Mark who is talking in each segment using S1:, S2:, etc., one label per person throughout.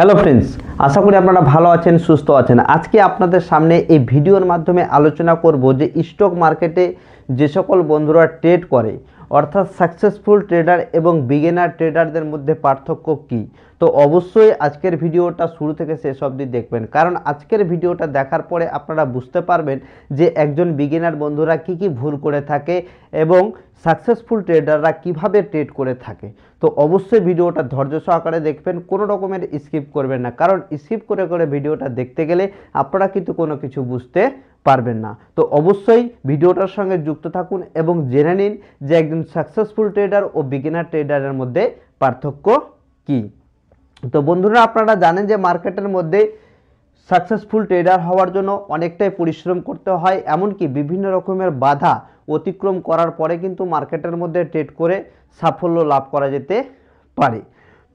S1: Hello friends, আশা করি আপনারা ভালো আছেন, সুস্থ আছেন। আজকে আপনাদের সামনে এই ভিডিওর মাধ্যমে আলোচনা করব যে স্টক মার্কেটে যে সকল বন্ধুরা ট্রেড করে, অর্থাৎ সাকসেসফুল ট্রেডার এবং বিগিনার ট্রেডারদের মধ্যে পার্থক্য কী। তো অবশ্যই আজকের ভিডিওটা শুরু থেকে শেষ অবধি দেখবেন, কারণ আজকের ভিডিওটা দেখার পরে আপনারা বুঝতে পারবেন যে একজন বিগিনার বন্ধুরা কী কী ভুল করে থাকে এবং সাকসেসফুল ট্রেডাররা কিভাবে ট্রেড করে থাকে। তো অবশ্যই ভিডিওটা ধৈর্য সহকারে দেখবেন, কোনো রকমের স্কিপ করবেন না, কারণ স্কিপ করে করে ভিডিওটা দেখতে গেলে আপনারা কিন্তু কোনো কিছু বুঝতে পারবেন না। তো অবশ্যই ভিডিওটার সঙ্গে যুক্ত থাকুন এবং জেনে নিন যে একজন সাকসেসফুল ট্রেডার ও বিগিনার ট্রেডারের মধ্যে পার্থক্য কী। তো বন্ধুরা, আপনারা জানেন যে মার্কেটের মধ্যে সাকসেসফুল ট্রেডার হওয়ার জন্য অনেকটাই পরিশ্রম করতে হয়, এমনকি বিভিন্ন রকমের বাধা অতিক্রম করার পরে কিন্তু মার্কেটের মধ্যে ট্রেড করে সাফল্য লাভ করা যেতে পারে।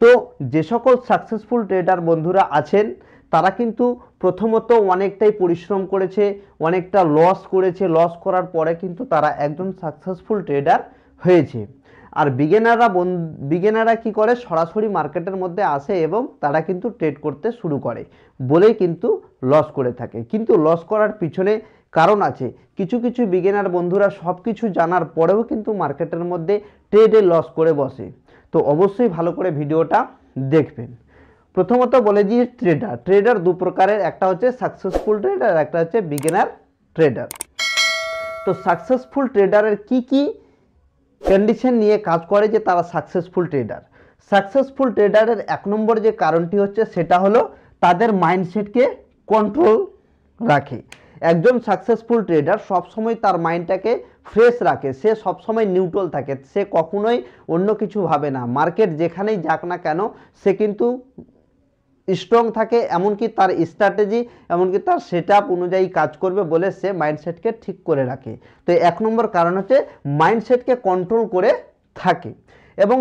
S1: তো যে সকল সাকসেসফুল ট্রেডার বন্ধুরা আছেন তারা কিন্তু প্রথমত অনেকটাই পরিশ্রম করেছে, অনেকটা লস করেছে, লস করার পরে কিন্তু তারা একজন সাকসেসফুল ট্রেডার হয়েছে। আর বিগিনাররা কি করে, সরাসরি মার্কেটের মধ্যে আসে এবং তারা কিন্তু ট্রেড করতে শুরু করে বলেই কিন্তু লস করে থাকে। কিন্তু লস করার পিছনে কারণ আছে। কিছু কিছু বিগিনার বন্ধুরা সব কিছু জানার পরেও কিন্তু মার্কেটের মধ্যে ট্রেডে লস করে বসে। তো অবশ্যই ভালো করে ভিডিওটা দেখবেন। প্রথমত বলে দিই, ট্রেডার দু প্রকারের, একটা হচ্ছে সাকসেসফুল ট্রেডার, একটা হচ্ছে বিগিনার ট্রেডার। তো সাকসেসফুল ট্রেডারের কি কি কন্ডিশন নিয়ে কাজ করে যে তারা সাকসেসফুল ট্রেডার। সাকসেসফুল ট্রেডারের এক নম্বর যে কারণটি হচ্ছে সেটা হলো তাদের মাইন্ডসেটকে কন্ট্রোল রাখে। একজন সাকসেসফুল ট্রেডার সবসময় তার মাইন্ডটাকে ফ্রেশ রাখে, সে সবসময় নিউট্রাল থাকে, সে কখনোই অন্য কিছু ভাবে না। মার্কেট যেখানেই যাক না কেন সে কিন্তু স্ট্রং থাকে, এমনকি তার স্ট্র্যাটেজি, এমনকি তার সেটআপ অনুযায়ী কাজ করবে বলে সে মাইন্ডসেটকে ঠিক করে রাখে। তো এক নম্বর কারণ হচ্ছে মাইন্ডসেটকে কন্ট্রোল করে থাকে। এবং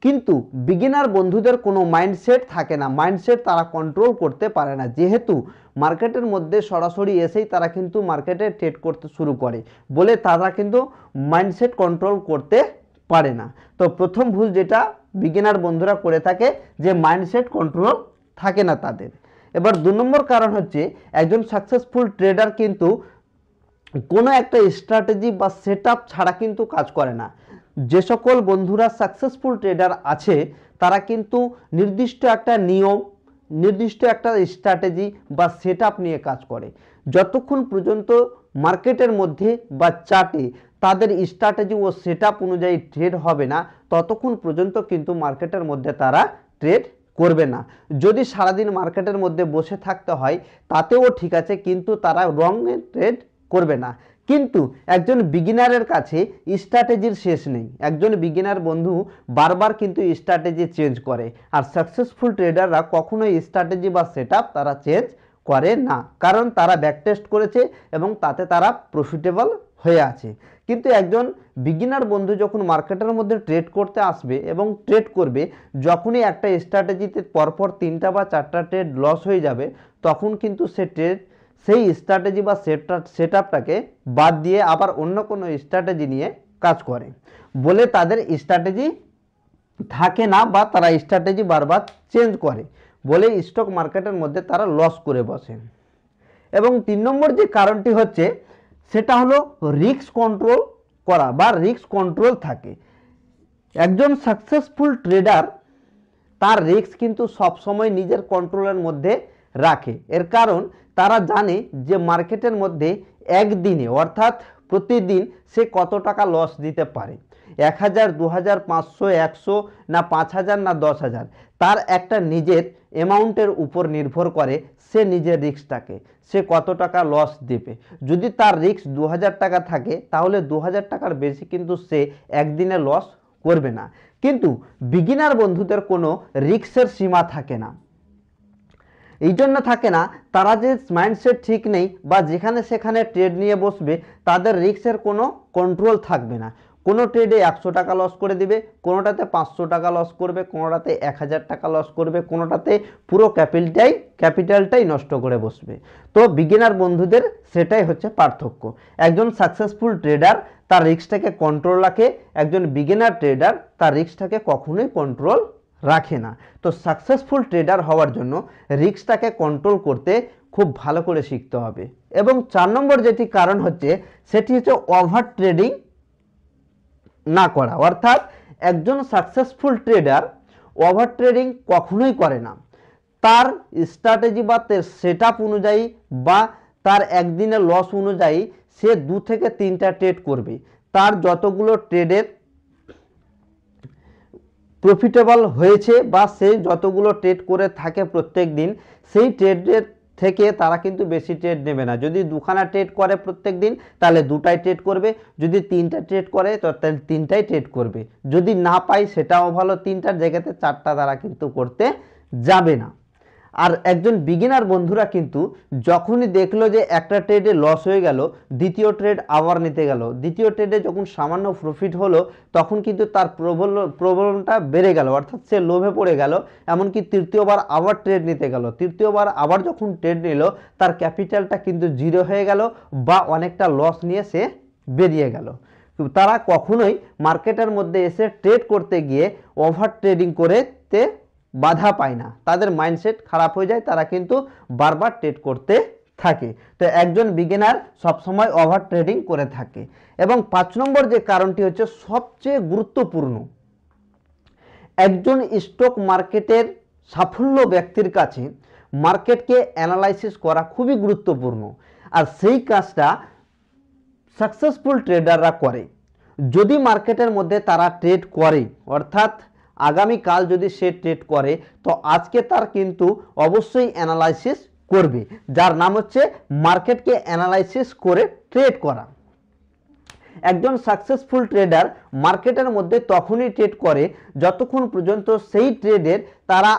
S1: কিন্তু বিগিনার বন্ধুদের কোনো মাইন্ডসেট থাকে না, মাইন্ডসেট তারা কন্ট্রোল করতে পারে না, যেহেতু মার্কেটের মধ্যে সরাসরি এসেই তারা কিন্তু মার্কেটে ট্রেড করতে শুরু করে বলে তারা কিন্তু মাইন্ডসেট কন্ট্রোল করতে পারে না। তো প্রথম ভুল যেটা বিগিনার বন্ধুরা করে থাকে যে মাইন্ডসেট কন্ট্রোল থাকে না তাদের। এবার দু নম্বর কারণ হচ্ছে একজন সাকসেসফুল ট্রেডার কিন্তু কোনো একটা স্ট্র্যাটেজি বা সেটআপ ছাড়া কিন্তু কাজ করে না। যে সকল বন্ধুরা সাকসেসফুল ট্রেডার আছে তারা কিন্তু নির্দিষ্ট একটা নিয়ম, নির্দিষ্ট একটা স্ট্র্যাটেজি বা সেটআপ নিয়ে কাজ করে। যতক্ষণ পর্যন্ত মার্কেটের মধ্যে বা চার্টে তাদের স্ট্র্যাটেজি ও সেটআপ অনুযায়ী ট্রেড হবে না, ততক্ষণ পর্যন্ত কিন্তু মার্কেটের মধ্যে তারা ট্রেড করবে না। যদি সারাদিন মার্কেটের মধ্যে বসে থাকতে হয় তাতেও ঠিক আছে, কিন্তু তারা রঙে ট্রেড করবে না। কিন্তু একজন বিগিনারের কাছে স্ট্র্যাটেজির শেষ নেই, একজন বিগিনার বন্ধু বারবার কিন্তু স্ট্র্যাটেজি চেঞ্জ করে। আর সাকসেসফুল ট্রেডাররা কখনোই স্ট্র্যাটেজি বা সেটআপ তারা চেঞ্জ করে না, কারণ তারা ব্যাকটেস্ট করেছে এবং তাতে তারা প্রফিটেবল হয়ে আছে। কিন্তু একজন বিগিনার বন্ধু যখন মার্কেটের মধ্যে ট্রেড করতে আসবে এবং ট্রেড করবে, যখনই একটা স্ট্র্যাটেজিতে পরপর 3টা বা 4টা ট্রেড লস হয়ে যাবে, তখন কিন্তু সেই স্ট্র্যাটেজি বা সেটআপটাকে বাদ দিয়ে আবার অন্য কোনো স্ট্র্যাটেজি নিয়ে কাজ করে বলে তাদের স্ট্র্যাটেজি থাকে না, বা তারা স্ট্র্যাটেজি বারবার চেঞ্জ করে বলে স্টক মার্কেটের মধ্যে তারা লস করে বসে। এবং 3 নম্বর যে কারণটি হচ্ছে সেটা হলো রিস্ক কন্ট্রোল করা বা রিস্ক কন্ট্রোল থাকে। একজন সাকসেসফুল ট্রেডার তার রিস্ক কিন্তু সবসময় নিজের কন্ট্রোলের মধ্যে রাখে। এর কারণ তারা জানে যে মার্কেটের মধ্যে একদিনে অর্থাৎ প্রতিদিন সে কত টাকা লস দিতে পারে, 1000, 2000, 500, 100 না 5000 না 10,000, তার একটা নিজের অ্যামাউন্টের উপর নির্ভর করে সে নিজের রিস্কটাকে সে কত টাকা লস দেবে। যদি তার রিস্ক 2000 টাকা থাকে তাহলে 2000 টাকার বেশি কিন্তু সে একদিনে লস করবে না। কিন্তু বিগিনার বন্ধুদের কোনো রিস্কের সীমা থাকে না। এই জন্য থাকে না, তারা যে মাইন্ডসেট ঠিক নেই বা যেখানে সেখানে ট্রেড নিয়ে বসবে, তাদের রিস্কের কোনো কন্ট্রোল থাকবে না। কোনো ট্রেডে 100 টাকা লস করে দিবে, কোনোটাতে 500 টাকা লস করবে, কোনোটাতে 1000 টাকা লস করবে, কোনোটাতে পুরো ক্যাপিটালটাই নষ্ট করে বসবে। তো বিগিনার বন্ধুদের সেটাই হচ্ছে পার্থক্য। একজন সাকসেসফুল ট্রেডার তার রিস্কটাকে কন্ট্রোল রাখে, একজন বিগিনার ট্রেডার তার রিস্কটাকে কখনোই কন্ট্রোল রাখে না। তো সাকসেসফুল ট্রেডার হওয়ার জন্য রিস্কটাকে কন্ট্রোল করতে খুব ভালো করে শিখতে হবে। এবং 4 নম্বর যেটি কারণ হচ্ছে সেটি হচ্ছে ওভার ট্রেডিং না করা। অর্থাৎ একজন সাকসেসফুল ট্রেডার ওভার ট্রেডিং কখনোই করে না। তার স্ট্র্যাটেজি বা তার সেট আপ অনুযায়ী বা তার একদিনের লস অনুযায়ী সে 2 থেকে 3টা ট্রেড করবে। তার যতগুলো ট্রেডের প্রফিটেবল হয়েছে বা সে যতগুলো ট্রেড করে থাকে প্রত্যেক দিন, সেই ট্রেডের থেকে তারা কিন্তু বেশি ট্রেড নেবে না। যদি 2খানা ট্রেড করে প্রত্যেক দিন তাহলে 2টাই ট্রেড করবে, যদি 3টা ট্রেড করে তো তাহলে 3টাই ট্রেড করবে। যদি না পায় সেটাও ভালো, 3টার জায়গাতে 4টা তারা কিন্তু করতে যাবে না। আর একজন বিগিনার বন্ধুরা কিন্তু যখনই দেখলো যে একটা ট্রেডে লস হয়ে গেল, দ্বিতীয় ট্রেড আবার নিতে গেল, দ্বিতীয় ট্রেডে যখন সামান্য প্রফিট হলো তখন কিন্তু তার প্রবলেমটা বেড়ে গেল, অর্থাৎ সে লোভে পড়ে গেল, এমনকি তৃতীয়বার আবার ট্রেড নিতে গেল। তৃতীয়বার আবার যখন ট্রেড নিল তার ক্যাপিটালটা কিন্তু 0 হয়ে গেল বা অনেকটা লস নিয়ে সে বেরিয়ে গেল। তারা কখনোই মার্কেটের মধ্যে এসে ট্রেড করতে গিয়ে ওভার ট্রেডিং করতে বাধা পায় না, তাদের মাইন্ডসেট খারাপ হয়ে যায়, তারা কিন্তু বারবার ট্রেড করতে থাকে। তো একজন বিগিনার সবসময় ওভার ট্রেডিং করে থাকে। এবং 5 নম্বর যে কারণটি হচ্ছে সবচেয়ে গুরুত্বপূর্ণ, একজন স্টক মার্কেটের সাফল্য ব্যক্তির কাছে মার্কেটকে অ্যানালাইসিস করা খুবই গুরুত্বপূর্ণ। আর সেই কাজটা সাকসেসফুল ট্রেডাররা করে। যদি মার্কেটের মধ্যে তারা ট্রেড করে, অর্থাৎ আগামীকাল যদি সে ট্রেড করে তো আজকে তার কিন্তু অবশ্যই অ্যানালাইসিস করবে, যার নাম হচ্ছে মার্কেটকে অ্যানালাইসিস করে ট্রেড করা। একজন সাকসেসফুল ট্রেডার মার্কেটের মধ্যে তখনই ট্রেড করে যতক্ষণ পর্যন্ত সেই ট্রেডের তারা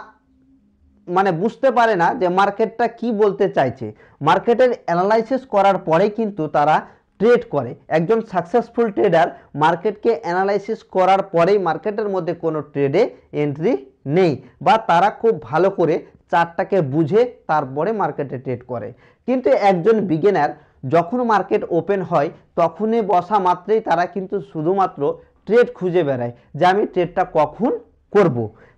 S1: বুঝতে পারে না যে মার্কেটটা কি বলতে চাইছে। মার্কেটের অ্যানালাইসিস করার পরেই কিন্তু তারা ট্রেড করে। একজন সাকসেসফুল ট্রেডার মার্কেটকে অ্যানালাইসিস করার পরেই মার্কেটের মধ্যে কোনো ট্রেডে এন্ট্রি নেই, বা তারা খুব ভালো করে চার্টটাকে বুঝে তারপরে মার্কেটে ট্রেড করে। কিন্তু একজন বিগিনার যখন মার্কেট ওপেন হয় তখনই বসা মাত্রই তারা কিন্তু শুধুমাত্র ট্রেড খুঁজে বেড়ায় যে আমি ট্রেডটা কখন করব।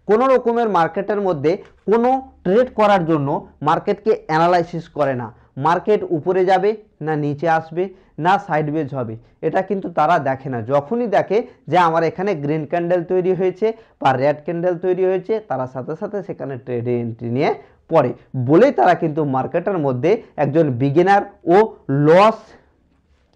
S1: কোনো রকমের মার্কেটের মধ্যে কোনো ট্রেড করার জন্য মার্কেটকে অ্যানালাইসিস করে না। মার্কেট উপরে যাবে না নিচে আসবে না সাইডওয়েজ হবে, এটা কিন্তু তারা দেখে না। যখনই দেখে যে আমার এখানে গ্রিন ক্যান্ডেল তৈরি হয়েছে বা রেড ক্যান্ডেল তৈরি হয়েছে, তারা সাথে সাথে সেখানে ট্রেডে এন্ট্রি নিয়ে পড়ে। বলেই তারা কিন্তু মার্কেটের মধ্যে একজন বিগিনার ও লস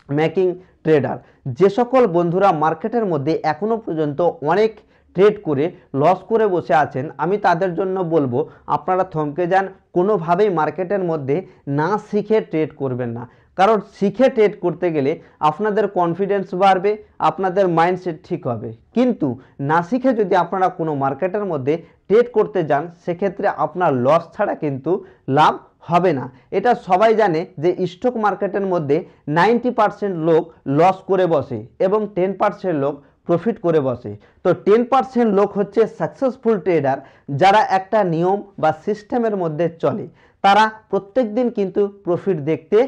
S1: মেকিং ট্রেডার। যে সকল বন্ধুরা মার্কেটের মধ্যে এখনো পর্যন্ত অনেক ট্রেড করে লস করে বসে আছেন, আমি তাদের জন্য বলবো আপনারা থমকে যান। কোনোভাবেই মার্কেটের মধ্যে না শিখে ট্রেড করবেন না, কারণ শিখে ট্রেড করতে গেলে আপনাদের কনফিডেন্স বাড়বে, আপনাদের মাইন্ডসেট ঠিক হবে। কিন্তু না শিখে যদি আপনারা কোনো মার্কেটের মধ্যে ট্রেড করতে যান সেক্ষেত্রে আপনার লস ছাড়া কিন্তু লাভ হবে না। এটা সবাই জানে যে স্টক মার্কেটের মধ্যে 90% লোক লস করে বসে এবং 10% লোক প্রফিট করে বসে। তো 10% লোক হচ্ছে সাকসেসফুল ট্রেডার, যারা একটা নিয়ম বা সিস্টেমের মধ্যে চলে। তারা প্রত্যেক দিন কিন্তু প্রফিট দেখতে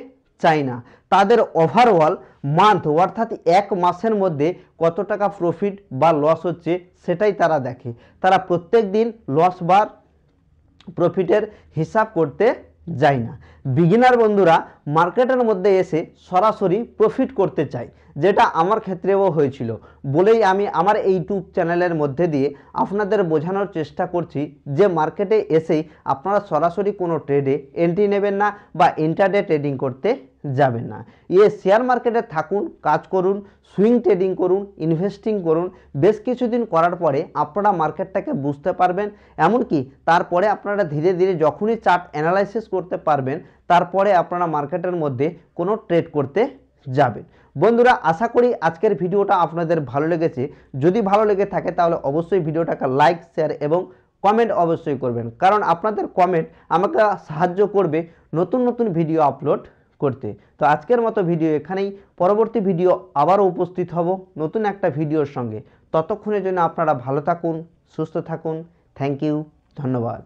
S1: চায় না, তাদের ওভারঅল মান্থ অর্থাৎ এক মাসের মধ্যে কত টাকা প্রফিট বা লস হচ্ছে সেটাই তারা দেখে। তারা প্রত্যেক দিন লস বা প্রফিটের হিসাব করতে যায় না। বিগিনার বন্ধুরা মার্কেটের মধ্যে এসে সরাসরি প্রফিট করতে চায়, যেটা আমার ক্ষেত্রেও হয়েছিল বলেই আমি আমার ইউটিউব চ্যানেলের মধ্যে দিয়ে আপনাদের বোঝানোর চেষ্টা করছি যে মার্কেটে এসেই আপনারা সরাসরি কোনো ট্রেডে এন্ট্রি নেবেন না বা ইন্টারডে ট্রেডিং করতে যাবেন না। শেয়ার মার্কেটে থাকুন, কাজ করুন, সুইং ট্রেডিং করুন, ইনভেস্টিং করুন। বেশ কিছুদিন করার পরে আপনারা মার্কেটটাকে বুঝতে পারবেন, এমনকি তারপরে আপনারা ধীরে ধীরে যখনই চার্ট অ্যানালাইসিস করতে পারবেন তারপরে আপনারা মার্কেটের মধ্যে কোনো ট্রেড করতে যাবেন। বন্ধুরা আশা করি আজকের ভিডিওটা আপনাদের ভালো লেগেছে। যদি ভালো লেগে থাকে তাহলে অবশ্যই ভিডিওটাকে লাইক, শেয়ার এবং কমেন্ট অবশ্যই করবেন, কারণ আপনাদের কমেন্ট আমাকে সাহায্য করবে নতুন নতুন ভিডিও আপলোড করতে। তো আজকের মতো ভিডিও এখানেই, পরবর্তী ভিডিও আবারও উপস্থিত হব নতুন একটা ভিডিওর সঙ্গে। ততক্ষণের জন্য আপনারা ভালো থাকুন, সুস্থ থাকুন। থ্যাংক ইউ, ধন্যবাদ।